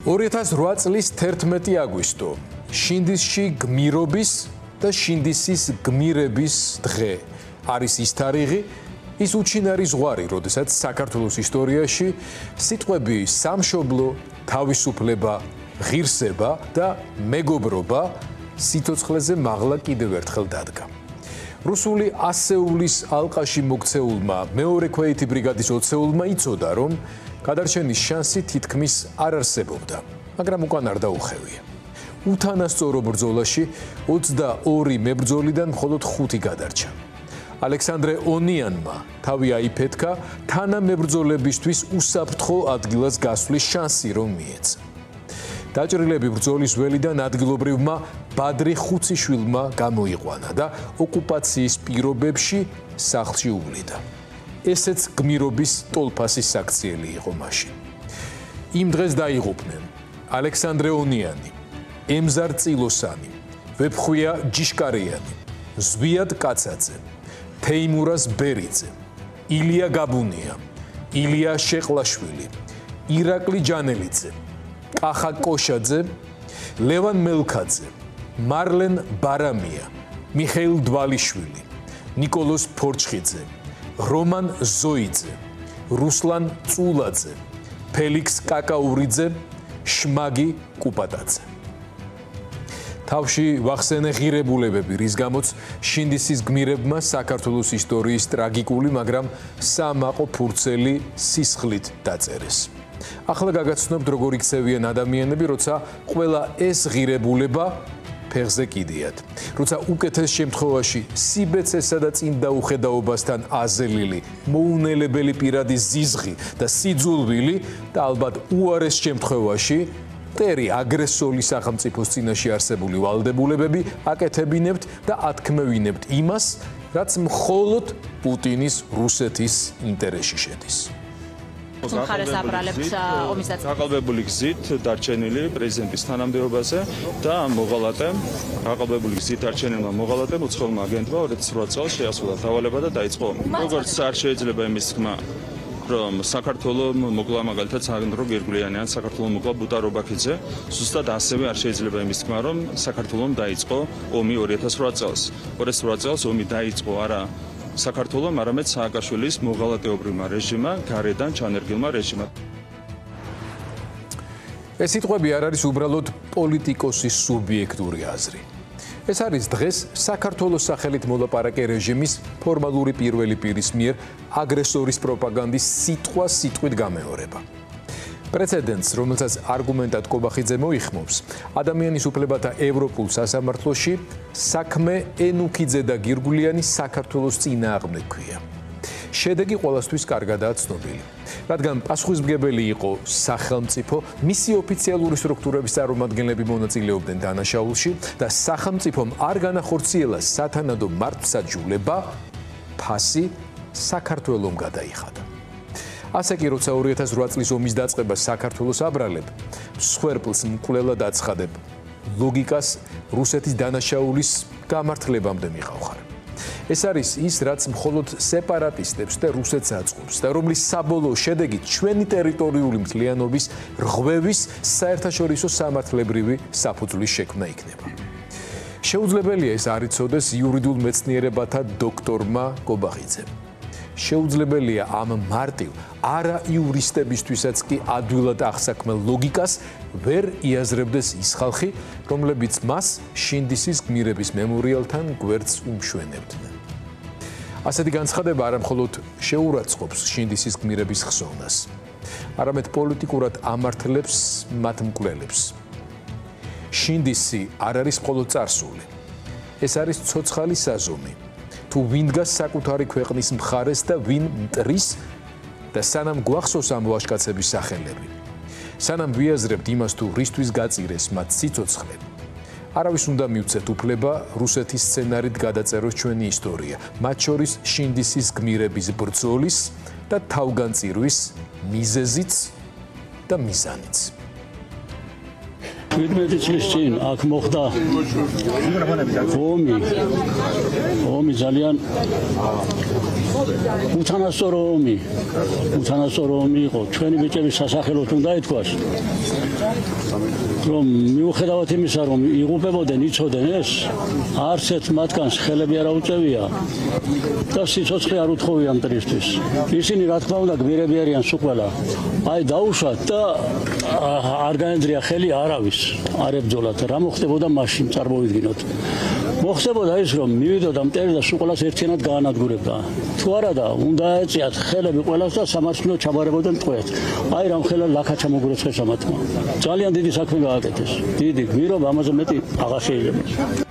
2008 წლის 11 აგვისტო შინდისში გმირობის და შინდისის გმირების დღე არის ის თარიღი, ის უჩინარი ზღვარი, როდესაც საქართველოს ისტორიაში სიტყვები სამშობლო, თავისუფლება, ღირსება და მეგობრობა სიცოცხლეზე მაღლა კიდევ ერთხელ დადგა. რუსული ასეულის ალყაში მოქცეულმა მეორე ქვეითი ბრიგადის ოცეულმა იცოდა, რომ გადარჩენის შანსი თითქმის არ არსებობდა, მაგრამ უკან არ დაუხევია. უთანასწორო ბრძოლაში 22 მებრძოლიდან მხოლოდ 5 გადარჩა. ალექსანდრე ონიანმა თავი აიფეთქა თანამებრძოლებისთვის უსაფრთხო ადგილას გასვლის შანსი რომ მიეცა. დაჭრილები ბრძოლის ველიდან ადგილობრივმა ბადრი ხუციშვილმა გამოიყვანა და ოკუპაციის პირობებში სახლში უვლიდა. ესეც გმირობის ტოლფასის საქციელი იყო მაშინ. იმ დღეს დაიღუპნენ ალექსანდრე ონიანი, ემზარ წილოსანი, ვეფხვია ჯიშკარიანი, ზვიად კაცაძე, თეიმურას ბერიძე, ილია გაბუნია, ილია შეყლაშვილი, ირაკლი ჯანელიძე, კახა კოშაძე, ლევან მელქაძე, მარლენ ბარამია, მიხეილ დვალიშვილი, ნიკოლოზ ფორჩხიძე, რომან ზოიძე, რუსლან წულაძე, ფელიქს კაკაურიძე, შმაგი კუპატაძე. თავში ვახსენე ღირებულებები, რის გამოც შინდისის გმირებმა საქართველოს ისტორიის ტრაგიკული, მაგრამ სამაყო ფურცელი სისხლით დაწერეს. ახლა გაგაცნობთ, როგორ იქცევიან ადამიანები, როცა ყველა ეს ღირებულება ფეხზე კიდიათ. როცა უკეთეს შემთხვევაში სიბეცესა და წინ დაუხედაობასთან აზელილი, მოუნელებელი პირადი ზიზღი და სიძულვილი და ალბათ უარეს შემთხვევაში მტერი აგრესორი სახელმწიფოს წინაშე არსებული ვალდებულებები აკეთებინებთ და ათქმევინებთ იმას, რაც მხოლოდ პუტინის რუსეთის ინტერესში შედის. გაყალბებული გზით დარჩენილი პრეზიდენტის თანამდებობაზე და მოღალატემ, გაყალბებული გზით დარჩენილმა მოღალატემ უცხოელმა აგენტმა 2008 წელს შეასრულა დავალება და დაიწყო. როგორც არ შეიძლება იმის თქმა, რომ საქართველოს მოკლა მაგალითად სანდრო გერგულიანი ან საქართველოს მოკლა ბუტა რობაქიძე, ზუსტად ასევე არ შეიძლება იმის თქმა, რომ საქართველოს დაიწყო ომი 2008 წელს. 2008 წელს ომი დაიწყო არა საქართველოს, არამედ სააკაშვილის მოღალატეობრივმა რეჟიმმა, გარედან ჩანერგილმა რეჟიმმა. ეს სიტყვები არ არის უბრალოდ პოლიტიკოსის სუბიექტური აზრი. ეს არის დღეს საქართველოს სახელით მოლაპარაკე რეჟიმის ფორმალური პირველი პირის მიერ აგრესორის პროპაგანდის სიტყვით გამეორება. პრეცედენტს, რომელსაც არგუმენტად კობახიძე მოიხმობს, ადამიანის უფლებათა ევროპულ სასამართლოში საქმე ენუქიძე და გირგულიანი საქართველოს წინააღმდეგ ქვია. შედეგი ყველასთვის კარგადაა ცნობილი. რადგან პასუხისმგებელი იყო სახელმწიფო, მისი ოფიციალური სტრუქტურების წარმომადგენლები მონაწილეობდნენ დანაშაულში და სახელმწიფომ არ განახორციელა სათანადო მართლმსაჯულება, ფასი საქართველომ გადაიხადა. ასე კი, როცა 2008 წლის ომის დაწყებას საქართველოს აბრალებ, მსხვერპლს მკვლელად აცხადებ, ლოგიკას რუსეთის დანაშაულის გამართლებამდე მიყავხარ. ეს არის ის, რაც მხოლოდ სეპარატისტებს და რუსეთს აწყობს და რომლის საბოლოო შედეგი ჩვენი ტერიტორიული მთლიანობის რღვევის საერთაშორისო სამართლებრივი საფუძვლის შექმნა იქნება. შეუძლებელია ეს არ იცოდეს იურიდიულ მეცნიერებათა დოქტორმა კობახიძემ. შეუძლებელია ამ მარტივ არა იურისტებისთვისაც კი ადვილად აღსაქმელ ლოგიკას ვერ იაზრებდეს ის ხალხი, რომლებიც მას შინდისის გმირების მემორიალთან გვერდს უმშვენებდნენ. ასეთი განცხადება არა მხოლოდ შეურაცხყოფს შინდისის გმირების ხსოვნას, არამედ პოლიტიკურად ამართლებს მათ მკვლელებს. შინდისი არ არის მხოლოდ წარსული, ეს არის ცოცხალი საზომი. თუ ვინ დგას საკუთარი ქვეყნის მხარეს და ვინ მტრის და სანამ გვახსოვს ამ ვაჟკაცების სახელები, სანამ ვიაზრებთ იმას თუ რისთვის გაწირეს მათ სიცოცხლე, არავის უნდა მივცეთ უფლება რუსეთის სცენარით გადაწეროს ჩვენი ისტორია, მათ შორის შინდისის გმირების ბრძოლის და თავგანწირვის მიზეზიც და მიზანიც. 17 წლის წინ აქ მოხდა ომი ძალიან უთანასწორო ომი იყო. ჩვენი ბიჭების სასახელოდ უნდა ითქვას. რომ მიუხედავად იმისა, რომ იღუპებოდნენ, იცოდნენ ეს, არც ერთ მათგანს ხელები არ აუწევია და სიცოცხლე არ უთხოვია მტრისთვის. ისინი რა თქმა უნდა გმირები არიან სულ ყველა. აი დაუშვათ და არ გაენძრია ხელი არავის, არ ებრძოლათ. რა მოხდებოდა მაშინ, წარმოვიდგინოთ. მოხდებოდა ის, რომ მივიდოდა მტერი და სულ ყველას ერთიანად გაანადგურებდა. თუ არადა, უნდა ეწიათ ხელები ყველას და სამართლო ჩაბარებოდნენ ტყვეებს. აი რამ ხელა ლაქა ჩამოგურეცხეს ამათმა. ძალიან დიდი საქმე გააკეთეს. დიდი გმირობა, ამაზე მეტი აღარ შეიძლება.